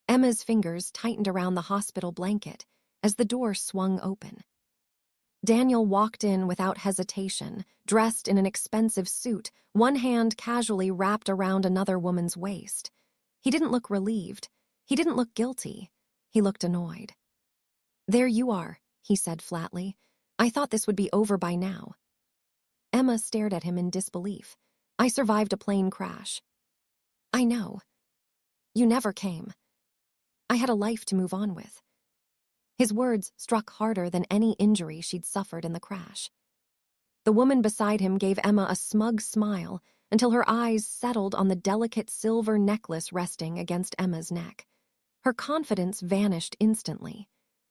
Emma's fingers tightened around the hospital blanket as the door swung open. Daniel walked in without hesitation, dressed in an expensive suit, one hand casually wrapped around another woman's waist. He didn't look relieved. He didn't look guilty. He looked annoyed. "There you are," he said flatly. "I thought this would be over by now." Emma stared at him in disbelief. "I survived a plane crash." "I know. You never came. I had a life to move on with." His words struck harder than any injury she'd suffered in the crash. The woman beside him gave Emma a smug smile until her eyes settled on the delicate silver necklace resting against Emma's neck. Her confidence vanished instantly.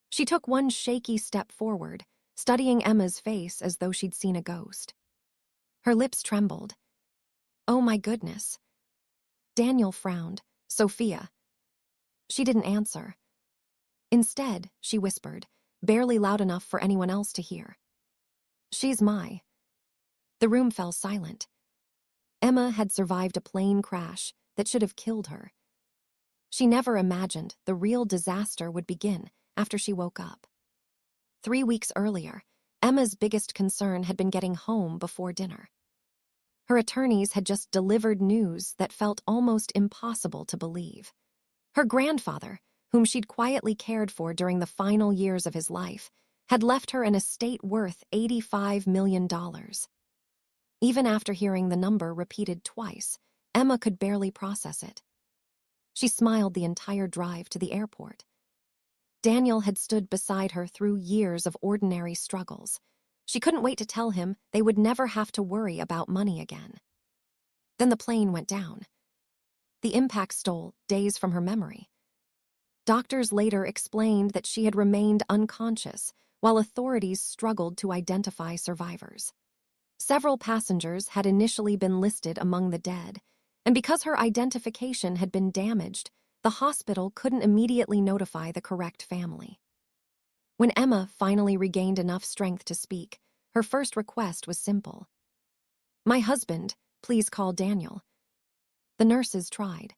She took one shaky step forward, studying Emma's face as though she'd seen a ghost. Her lips trembled. "Oh my goodness." Daniel frowned. "Sophia." She didn't answer. Instead, she whispered, barely loud enough for anyone else to hear. "She's my..." The room fell silent. Emma had survived a plane crash that should have killed her. She never imagined the real disaster would begin after she woke up. 3 weeks earlier, Emma's biggest concern had been getting home before dinner. Her attorneys had just delivered news that felt almost impossible to believe. Her grandfather, whom she'd quietly cared for during the final years of his life, had left her an estate worth $85 million. Even after hearing the number repeated twice, Emma could barely process it. She smiled the entire drive to the airport. Daniel had stood beside her through years of ordinary struggles. She couldn't wait to tell him they would never have to worry about money again. Then the plane went down. The impact stole days from her memory. Doctors later explained that she had remained unconscious while authorities struggled to identify survivors. Several passengers had initially been listed among the dead, and because her identification had been damaged, the hospital couldn't immediately notify the correct family. When Emma finally regained enough strength to speak, her first request was simple. "My husband, please call Daniel." The nurses tried.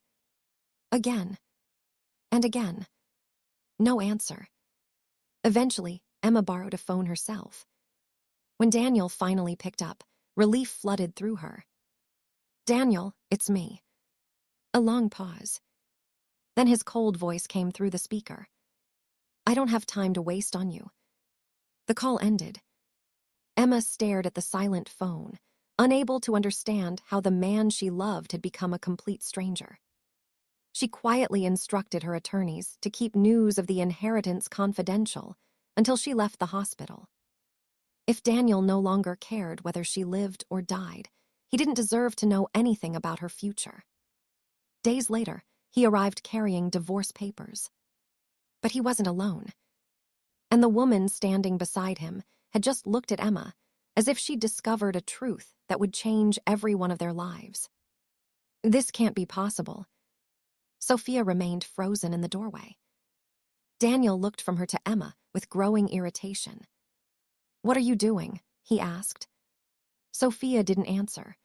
Again. And again. No answer. Eventually, Emma borrowed a phone herself. When Daniel finally picked up, relief flooded through her. "Daniel, it's me." A long pause. Then his cold voice came through the speaker. "I don't have time to waste on you." The call ended. Emma stared at the silent phone, unable to understand how the man she loved had become a complete stranger. She quietly instructed her attorneys to keep news of the inheritance confidential until she left the hospital. If Daniel no longer cared whether she lived or died, he didn't deserve to know anything about her future. Days later, he arrived carrying divorce papers. But he wasn't alone. And the woman standing beside him had just looked at Emma as if she'd discovered a truth that would change every one of their lives. "This can't be possible." Sophia remained frozen in the doorway. Daniel looked from her to Emma with growing irritation. "What are you doing?" he asked. Sophia didn't answer.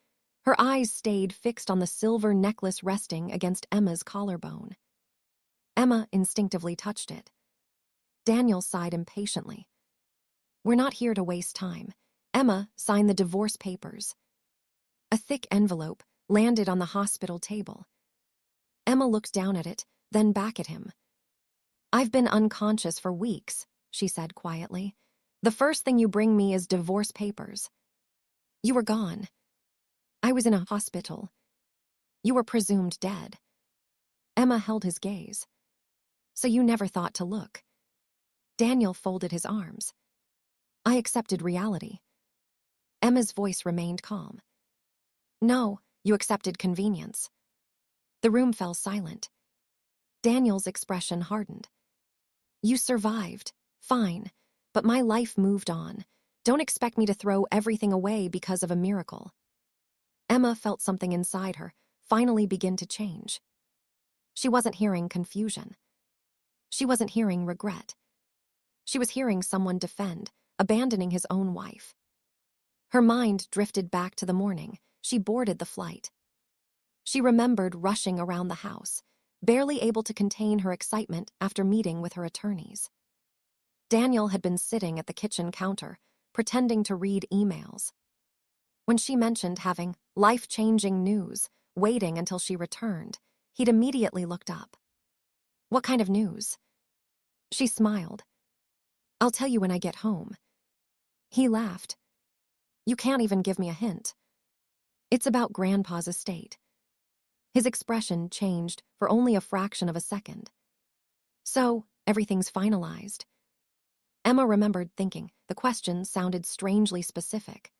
Her eyes stayed fixed on the silver necklace resting against Emma's collarbone. Emma instinctively touched it. Daniel sighed impatiently. "We're not here to waste time." Emma signed the divorce papers. A thick envelope landed on the hospital table. Emma looked down at it, then back at him. "I've been unconscious for weeks," she said quietly. "The first thing you bring me is divorce papers. You were gone. I was in a hospital. You were presumed dead." Emma held his gaze. "So you never thought to look?" Daniel folded his arms. "I accepted reality." Emma's voice remained calm. "No, you accepted convenience." The room fell silent. Daniel's expression hardened. "You survived. Fine. But my life moved on. Don't expect me to throw everything away because of a miracle." Emma felt something inside her finally begin to change. She wasn't hearing confusion. She wasn't hearing regret. She was hearing someone defend, abandoning his own wife. Her mind drifted back to the morning she boarded the flight. She remembered rushing around the house, barely able to contain her excitement after meeting with her attorneys. Daniel had been sitting at the kitchen counter, pretending to read emails. When she mentioned having life-changing news, waiting until she returned, he'd immediately looked up. "What kind of news?" She smiled. "I'll tell you when I get home." He laughed. "You can't even give me a hint." "It's about Grandpa's estate." His expression changed for only a fraction of a second. "So, everything's finalized." Emma remembered thinking the question sounded strangely specific.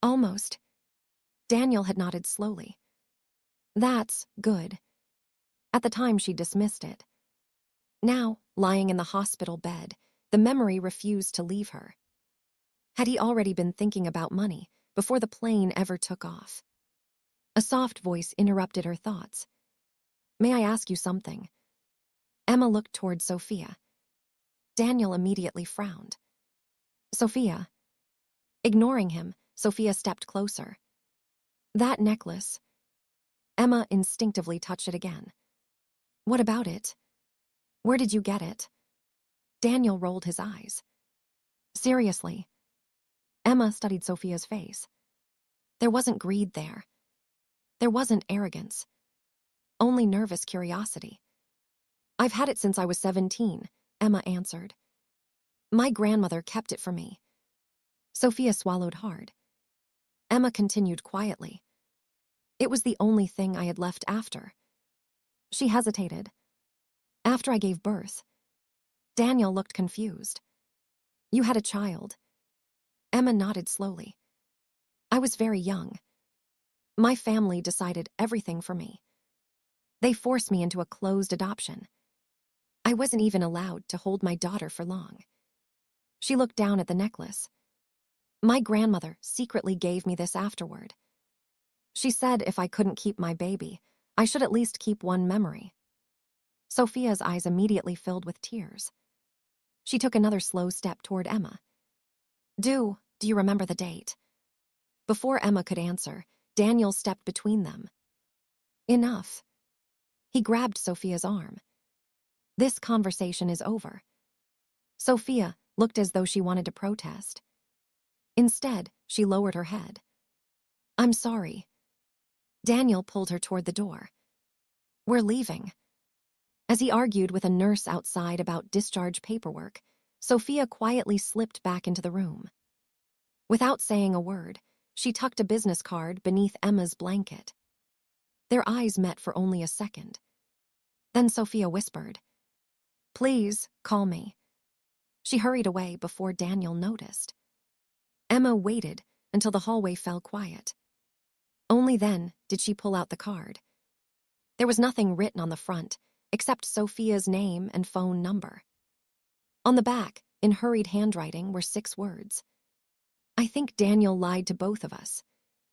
"Almost." Daniel had nodded slowly. "That's good." At the time, she dismissed it. Now, lying in the hospital bed, the memory refused to leave her. Had he already been thinking about money before the plane ever took off? A soft voice interrupted her thoughts. "May I ask you something?" Emma looked toward Sophia. Daniel immediately frowned. "Sophia." Ignoring him, Sophia stepped closer. "That necklace." Emma instinctively touched it again. "What about it? Where did you get it?" Daniel rolled his eyes. "Seriously." Emma studied Sophia's face. There wasn't greed there. There wasn't arrogance. Only nervous curiosity. "I've had it since I was 17, Emma answered. "My grandmother kept it for me." Sophia swallowed hard. Emma continued quietly. "It was the only thing I had left after." She hesitated. "After I gave birth." Daniel looked confused. "You had a child." Emma nodded slowly. "I was very young. My family decided everything for me. They forced me into a closed adoption. I wasn't even allowed to hold my daughter for long." She looked down at the necklace. "My grandmother secretly gave me this afterward. She said if I couldn't keep my baby, I should at least keep one memory." Sophia's eyes immediately filled with tears. She took another slow step toward Emma. Do you remember the date?" Before Emma could answer, Daniel stepped between them. "Enough." He grabbed Sophia's arm. "This conversation is over." Sophia looked as though she wanted to protest. Instead, she lowered her head. "I'm sorry." Daniel pulled her toward the door. "We're leaving." As he argued with a nurse outside about discharge paperwork, Sophia quietly slipped back into the room. Without saying a word, she tucked a business card beneath Emma's blanket. Their eyes met for only a second. Then Sophia whispered, "Please, call me." She hurried away before Daniel noticed. Emma waited until the hallway fell quiet. Only then did she pull out the card. There was nothing written on the front, except Sophia's name and phone number. On the back, in hurried handwriting, were 6 words. "I think Daniel lied to both of us."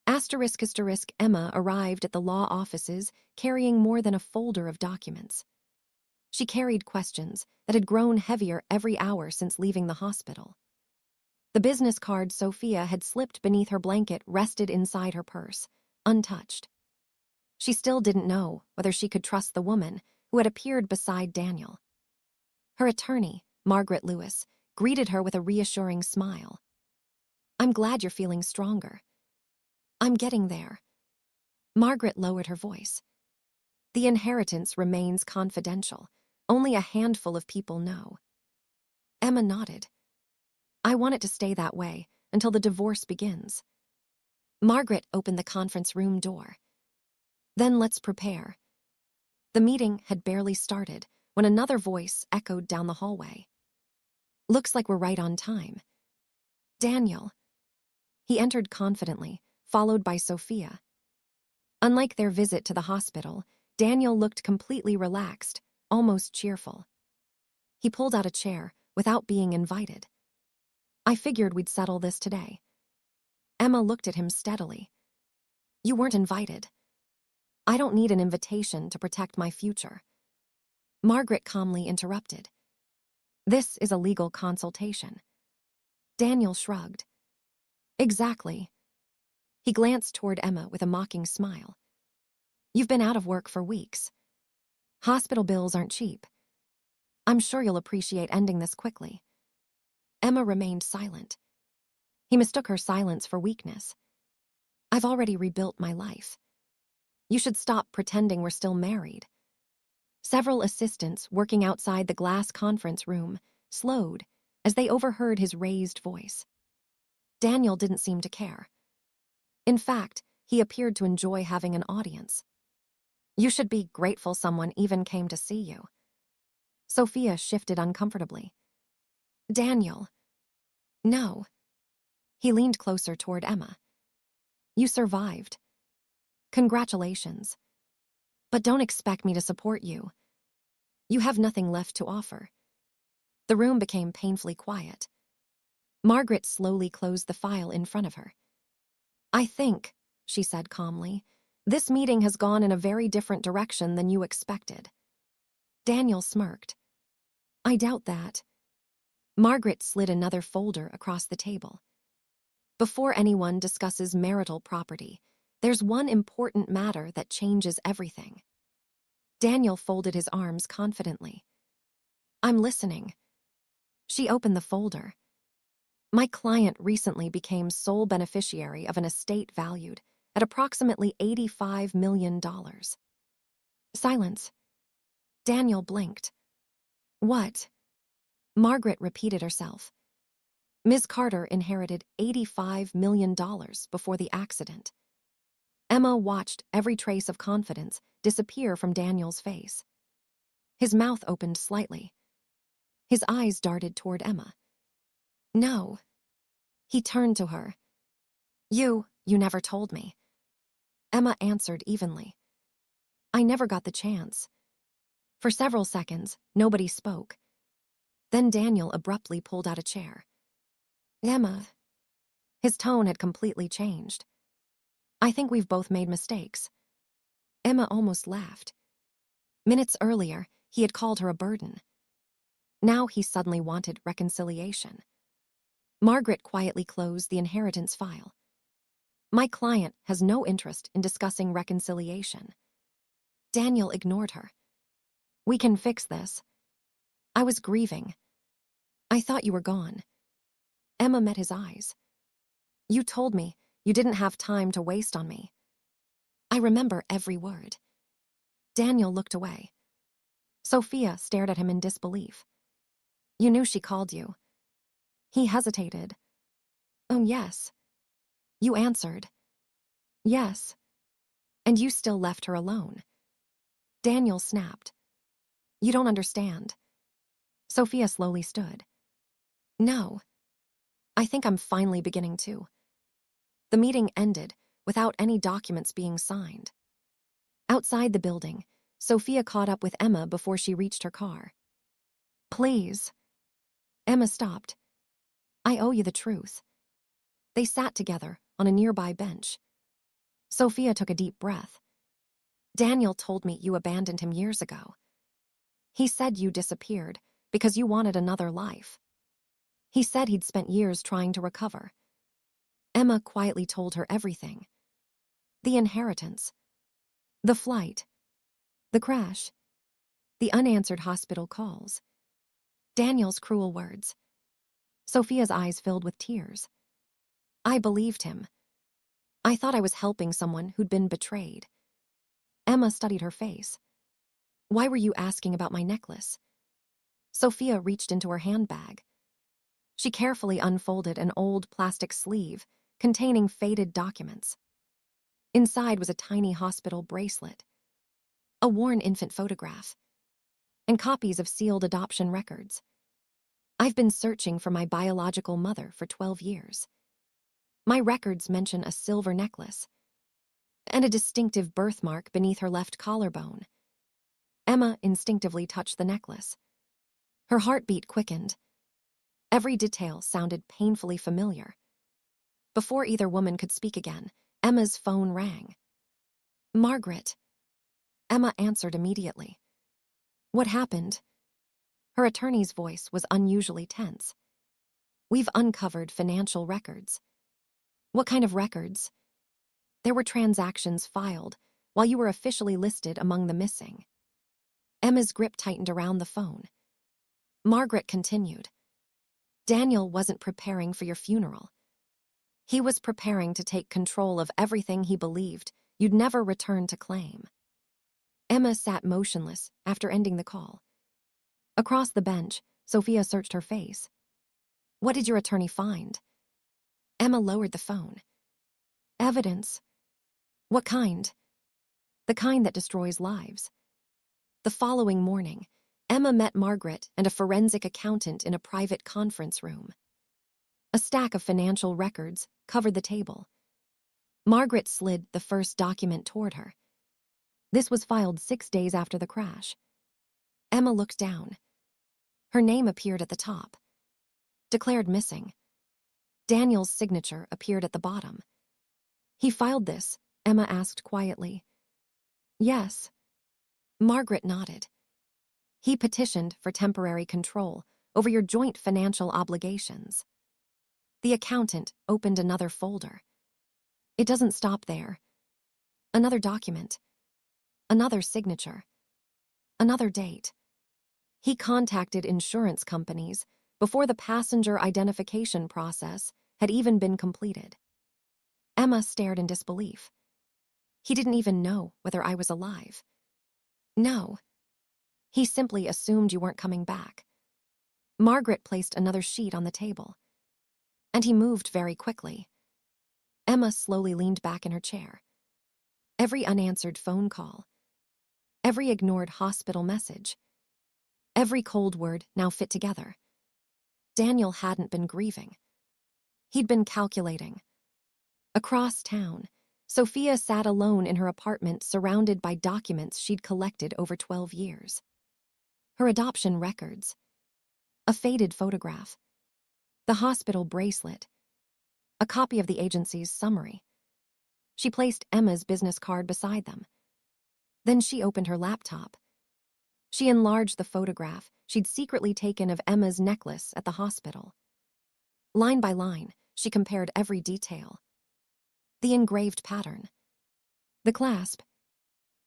**** Emma arrived at the law offices carrying more than a folder of documents. She carried questions that had grown heavier every hour since leaving the hospital. The business card Sophia had slipped beneath her blanket rested inside her purse, untouched. She still didn't know whether she could trust the woman who had appeared beside Daniel. Her attorney, Margaret Lewis, greeted her with a reassuring smile. "I'm glad you're feeling stronger." "I'm getting there." Margaret lowered her voice. "The inheritance remains confidential. Only a handful of people know." Emma nodded. "I want it to stay that way until the divorce begins." Margaret opened the conference room door. "Then let's prepare." The meeting had barely started when another voice echoed down the hallway. "Looks like we're right on time." "Daniel." He entered confidently, followed by Sophia. Unlike their visit to the hospital, Daniel looked completely relaxed, almost cheerful. He pulled out a chair without being invited. "I figured we'd settle this today." Emma looked at him steadily. "You weren't invited." "I don't need an invitation to protect my future." Margaret calmly interrupted. "This is a legal consultation." Daniel shrugged. "Exactly." He glanced toward Emma with a mocking smile. "You've been out of work for weeks." Hospital bills aren't cheap. I'm sure you'll appreciate ending this quickly. Emma remained silent. He mistook her silence for weakness. I've already rebuilt my life. You should stop pretending we're still married. Several assistants working outside the glass conference room slowed as they overheard his raised voice. Daniel didn't seem to care. In fact, he appeared to enjoy having an audience. You should be grateful someone even came to see you. Sophia shifted uncomfortably. Daniel. No. He leaned closer toward Emma. You survived. Congratulations. But don't expect me to support you. You have nothing left to offer. The room became painfully quiet. Margaret slowly closed the file in front of her. I think, she said calmly, this meeting has gone in a very different direction than you expected. Daniel smirked. I doubt that. Margaret slid another folder across the table. Before anyone discusses marital property, there's one important matter that changes everything. Daniel folded his arms confidently. I'm listening. She opened the folder. My client recently became sole beneficiary of an estate valued at approximately $85 million. Silence. Daniel blinked. What? Margaret repeated herself. Ms. Carter inherited $85 million before the accident. Emma watched every trace of confidence disappear from Daniel's face. His mouth opened slightly. His eyes darted toward Emma. No. He turned to her. You never told me. Emma answered evenly. I never got the chance. For several seconds, nobody spoke. Then Daniel abruptly pulled out a chair. Emma. His tone had completely changed. I think we've both made mistakes. Emma almost laughed. Minutes earlier, he had called her a burden. Now he suddenly wanted reconciliation. Margaret quietly closed the inheritance file. My client has no interest in discussing reconciliation. Daniel ignored her. We can fix this. I was grieving. I thought you were gone. Emma met his eyes. You told me you didn't have time to waste on me. I remember every word. Daniel looked away. Sophia stared at him in disbelief. You knew she called you. He hesitated. Oh, yes. You answered. Yes. And you still left her alone. Daniel snapped. You don't understand. Sophia slowly stood. No. I think I'm finally beginning to. The meeting ended without any documents being signed. Outside the building, Sophia caught up with Emma before she reached her car. Please. Emma stopped. I owe you the truth. They sat together on a nearby bench. Sophia took a deep breath. Daniel told me you abandoned him years ago. He said you disappeared because you wanted another life. He said he'd spent years trying to recover. Emma quietly told her everything. The inheritance. The flight. The crash. The unanswered hospital calls. Daniel's cruel words. Sophia's eyes filled with tears. I believed him. I thought I was helping someone who'd been betrayed. Emma studied her face. Why were you asking about my necklace? Sophia reached into her handbag. She carefully unfolded an old plastic sleeve containing faded documents. Inside was a tiny hospital bracelet, a worn infant photograph, and copies of sealed adoption records. I've been searching for my biological mother for 12 years. My records mention a silver necklace and a distinctive birthmark beneath her left collarbone. Emma instinctively touched the necklace. Her heartbeat quickened. Every detail sounded painfully familiar. Before either woman could speak again, Emma's phone rang. Margaret. Emma answered immediately. What happened? Her attorney's voice was unusually tense. We've uncovered financial records. What kind of records? There were transactions filed while you were officially listed among the missing. Emma's grip tightened around the phone. Margaret continued. Daniel wasn't preparing for your funeral. He was preparing to take control of everything he believed you'd never return to claim. Emma sat motionless after ending the call. Across the bench, Sophia searched her face. What did your attorney find? Emma lowered the phone. Evidence. What kind? The kind that destroys lives. The following morning, Emma met Margaret and a forensic accountant in a private conference room. A stack of financial records covered the table. Margaret slid the first document toward her. This was filed 6 days after the crash. Emma looked down. Her name appeared at the top. Declared missing. Daniel's signature appeared at the bottom. He filed this, Emma asked quietly. Yes. Margaret nodded. He petitioned for temporary control over your joint financial obligations. The accountant opened another folder. It doesn't stop there. Another document. Another signature. Another date. He contacted insurance companies before the passenger identification process had even been completed. Emma stared in disbelief. He didn't even know whether I was alive. No. He simply assumed you weren't coming back. Margaret placed another sheet on the table. And he moved very quickly. Emma slowly leaned back in her chair. Every unanswered phone call. Every ignored hospital message. Every cold word now fit together. Daniel hadn't been grieving. He'd been calculating. Across town, Sophia sat alone in her apartment surrounded by documents she'd collected over 12 years. Her adoption records. A faded photograph. The hospital bracelet. A copy of the agency's summary. She placed Emma's business card beside them. Then she opened her laptop. She enlarged the photograph she'd secretly taken of Emma's necklace at the hospital. Line by line, she compared every detail. The engraved pattern. The clasp.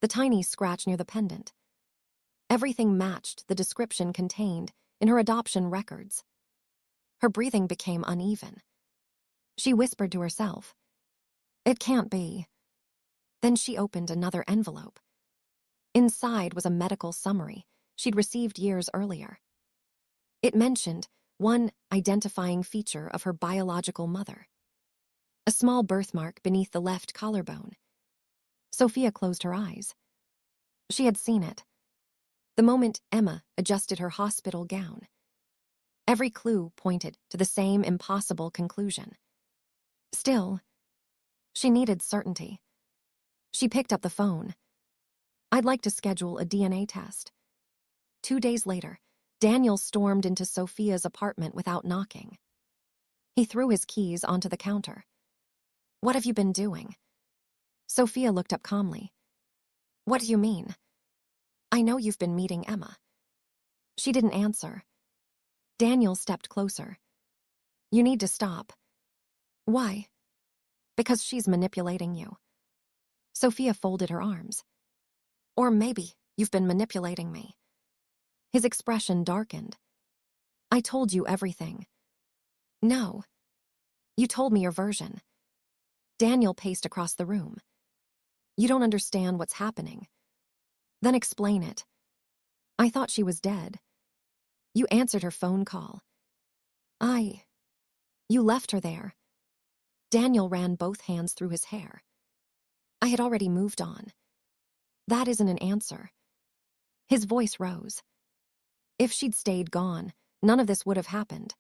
The tiny scratch near the pendant. Everything matched the description contained in her adoption records. Her breathing became uneven. She whispered to herself, "It can't be." Then she opened another envelope. Inside was a medical summary she'd received years earlier. It mentioned one identifying feature of her biological mother. A small birthmark beneath the left collarbone. Sophia closed her eyes. She had seen it. The moment Emma adjusted her hospital gown. Every clue pointed to the same impossible conclusion. Still, she needed certainty. She picked up the phone. I'd like to schedule a DNA test. 2 days later, Daniel stormed into Sophia's apartment without knocking. He threw his keys onto the counter. What have you been doing? Sophia looked up calmly. What do you mean? I know you've been meeting Emma. She didn't answer. Daniel stepped closer. You need to stop. Why? Because she's manipulating you. Sophia folded her arms. Or maybe you've been manipulating me. His expression darkened. I told you everything. No. You told me your version. Daniel paced across the room. You don't understand what's happening. Then explain it. I thought she was dead. You answered her phone call. You left her there. Daniel ran both hands through his hair. I had already moved on. That isn't an answer. His voice rose. If she'd stayed gone, none of this would have happened.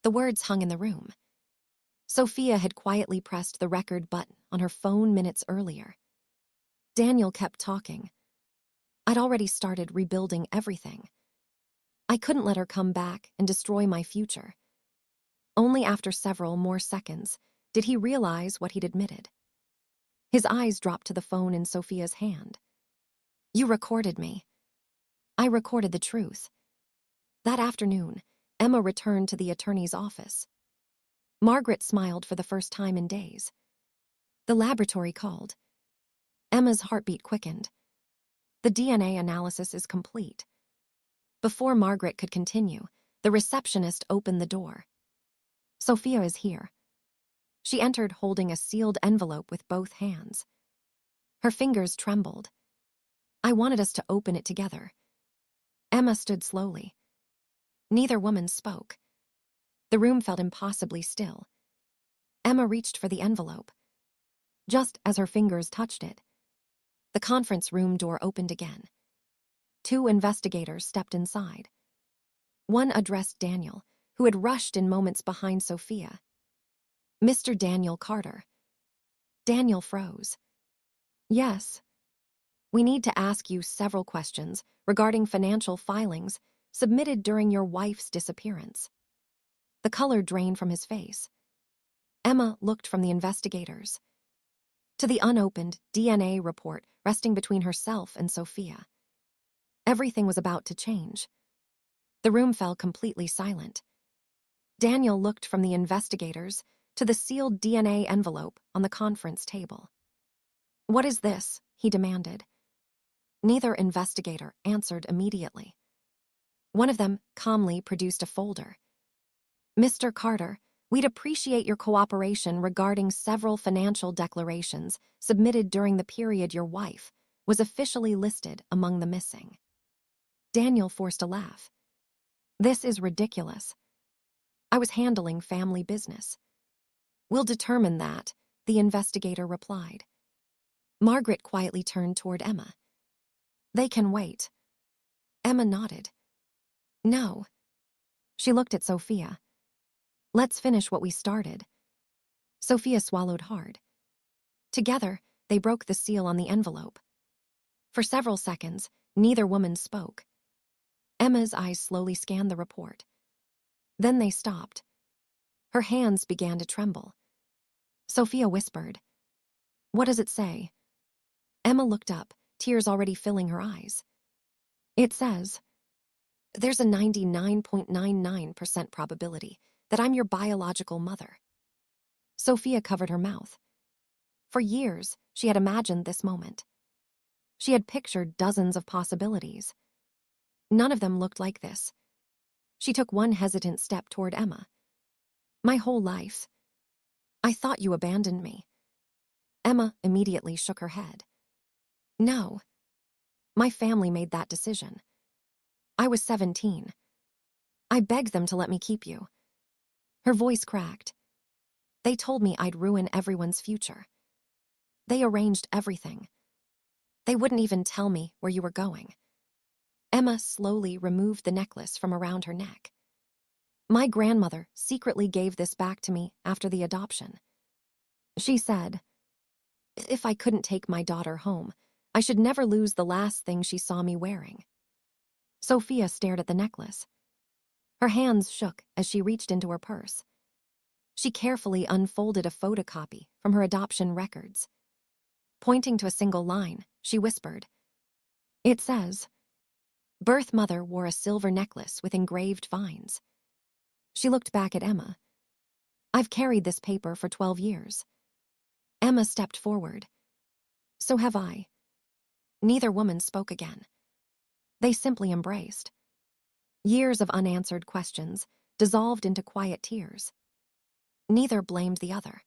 The words hung in the room. Sophia had quietly pressed the record button on her phone minutes earlier. Daniel kept talking. I'd already started rebuilding everything. I couldn't let her come back and destroy my future. Only after several more seconds did he realize what he'd admitted. His eyes dropped to the phone in Sophia's hand. You recorded me. I recorded the truth. That afternoon, Emma returned to the attorney's office. Margaret smiled for the first time in days. The laboratory called. Emma's heartbeat quickened. The DNA analysis is complete. Before Margaret could continue, the receptionist opened the door. Sophia is here. She entered holding a sealed envelope with both hands. Her fingers trembled. I wanted us to open it together. Emma stood slowly. Neither woman spoke. The room felt impossibly still. Emma reached for the envelope. Just as her fingers touched it, the conference room door opened again. 2 investigators stepped inside. One addressed Daniel, who had rushed in moments behind Sophia. Mr. Daniel Carter. Daniel froze. Yes. We need to ask you several questions regarding financial filings submitted during your wife's disappearance. The color drained from his face. Emma looked from the investigators to the unopened DNA report resting between herself and Sophia. Everything was about to change. The room fell completely silent. Daniel looked from the investigators to the sealed DNA envelope on the conference table. What is this? He demanded. Neither investigator answered immediately. One of them calmly produced a folder. Mr. Carter, we'd appreciate your cooperation regarding several financial declarations submitted during the period your wife was officially listed among the missing. Daniel forced a laugh. This is ridiculous. I was handling family business. We'll determine that, the investigator replied. Margaret quietly turned toward Emma. They can wait. Emma nodded. No. She looked at Sophia. Let's finish what we started. Sophia swallowed hard. Together, they broke the seal on the envelope. For several seconds, neither woman spoke. Emma's eyes slowly scanned the report. Then they stopped. Her hands began to tremble. Sophia whispered, "What does it say?" Emma looked up, tears already filling her eyes. It says, "There's a 99.99% probability that I'm your biological mother." Sophia covered her mouth. For years, she had imagined this moment. She had pictured dozens of possibilities. None of them looked like this. She took one hesitant step toward Emma. My whole life. I thought you abandoned me. Emma immediately shook her head. No. My family made that decision. I was 17. I begged them to let me keep you. Her voice cracked. They told me I'd ruin everyone's future. They arranged everything. They wouldn't even tell me where you were going. Emma slowly removed the necklace from around her neck. My grandmother secretly gave this back to me after the adoption. She said, if I couldn't take my daughter home, I should never lose the last thing she saw me wearing. Sophia stared at the necklace. Her hands shook as she reached into her purse. She carefully unfolded a photocopy from her adoption records. Pointing to a single line, she whispered, "It says, birth mother wore a silver necklace with engraved vines." She looked back at Emma. I've carried this paper for 12 years. Emma stepped forward. So have I. Neither woman spoke again. They simply embraced. Years of unanswered questions dissolved into quiet tears. Neither blamed the other.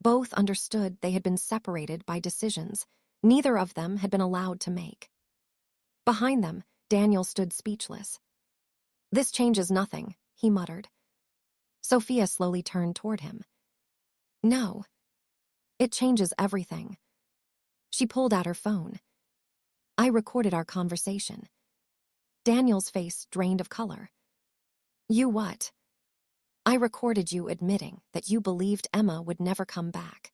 Both understood they had been separated by decisions neither of them had been allowed to make. Behind them, Daniel stood speechless. This changes nothing, he muttered. Sophia slowly turned toward him. No. It changes everything. She pulled out her phone. I recorded our conversation. Daniel's face drained of color. You what? I recorded you admitting that you believed Emma would never come back.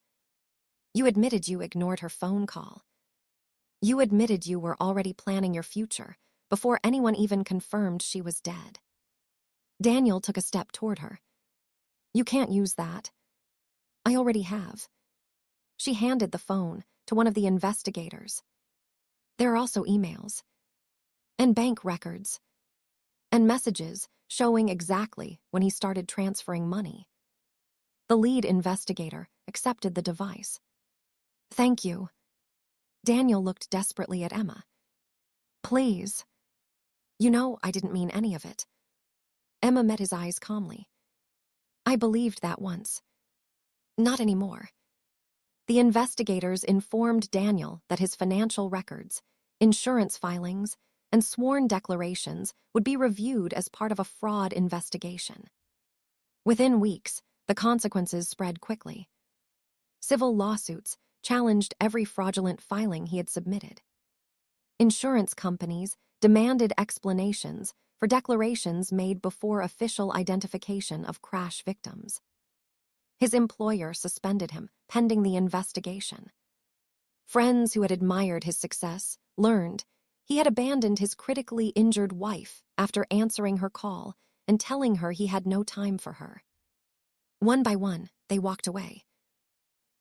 You admitted you ignored her phone call. You admitted you were already planning your future before anyone even confirmed she was dead. Daniel took a step toward her. You can't use that. I already have. She handed the phone to one of the investigators. There are also emails, and bank records, and messages showing exactly when he started transferring money. The lead investigator accepted the device. Thank you. Daniel looked desperately at Emma. Please. You know I didn't mean any of it. Emma met his eyes calmly. I believed that once. Not anymore. The investigators informed Daniel that his financial records, insurance filings, and sworn declarations would be reviewed as part of a fraud investigation. Within weeks, the consequences spread quickly. Civil lawsuits challenged every fraudulent filing he had submitted. Insurance companies demanded explanations for declarations made before official identification of crash victims. His employer suspended him pending the investigation. Friends who had admired his success learned he had abandoned his critically injured wife after answering her call and telling her he had no time for her. One by one, they walked away.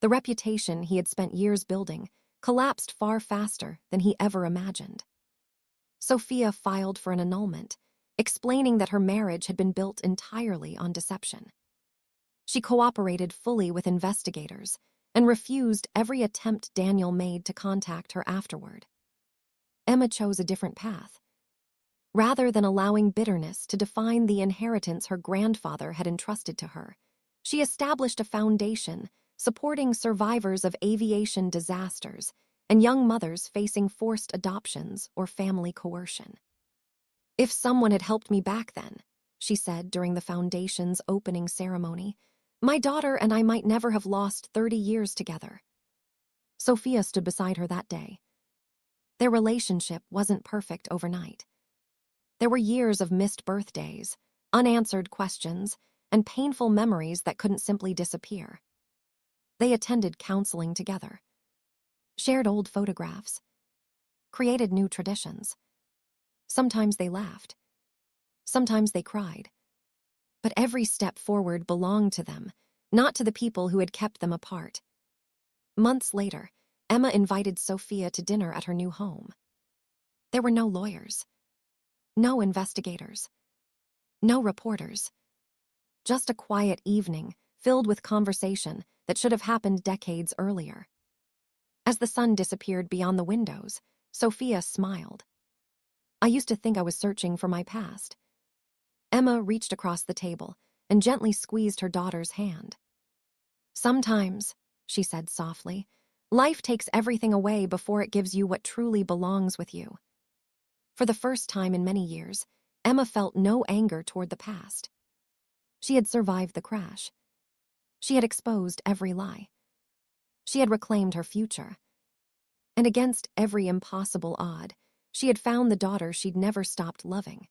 The reputation he had spent years building collapsed far faster than he ever imagined. Sophia filed for an annulment, explaining that her marriage had been built entirely on deception. She cooperated fully with investigators and refused every attempt Daniel made to contact her afterward. Emma chose a different path. Rather than allowing bitterness to define the inheritance her grandfather had entrusted to her, she established a foundation supporting survivors of aviation disasters and young mothers facing forced adoptions or family coercion. If someone had helped me back then, she said during the foundation's opening ceremony, my daughter and I might never have lost 30 years together. Sophia stood beside her that day. Their relationship wasn't perfect overnight. There were years of missed birthdays, unanswered questions, and painful memories that couldn't simply disappear. They attended counseling together, shared old photographs, created new traditions. Sometimes they laughed. Sometimes they cried. But every step forward belonged to them, not to the people who had kept them apart. Months later, Emma invited Sophia to dinner at her new home. There were no lawyers, no investigators, no reporters. Just a quiet evening filled with conversation that should have happened decades earlier. As the sun disappeared beyond the windows, Sophia smiled. I used to think I was searching for my past. Emma reached across the table and gently squeezed her daughter's hand. Sometimes, she said softly, life takes everything away before it gives you what truly belongs with you. For the first time in many years, Emma felt no anger toward the past. She had survived the crash. She had exposed every lie. She had reclaimed her future. And against every impossible odd, she had found the daughter she'd never stopped loving.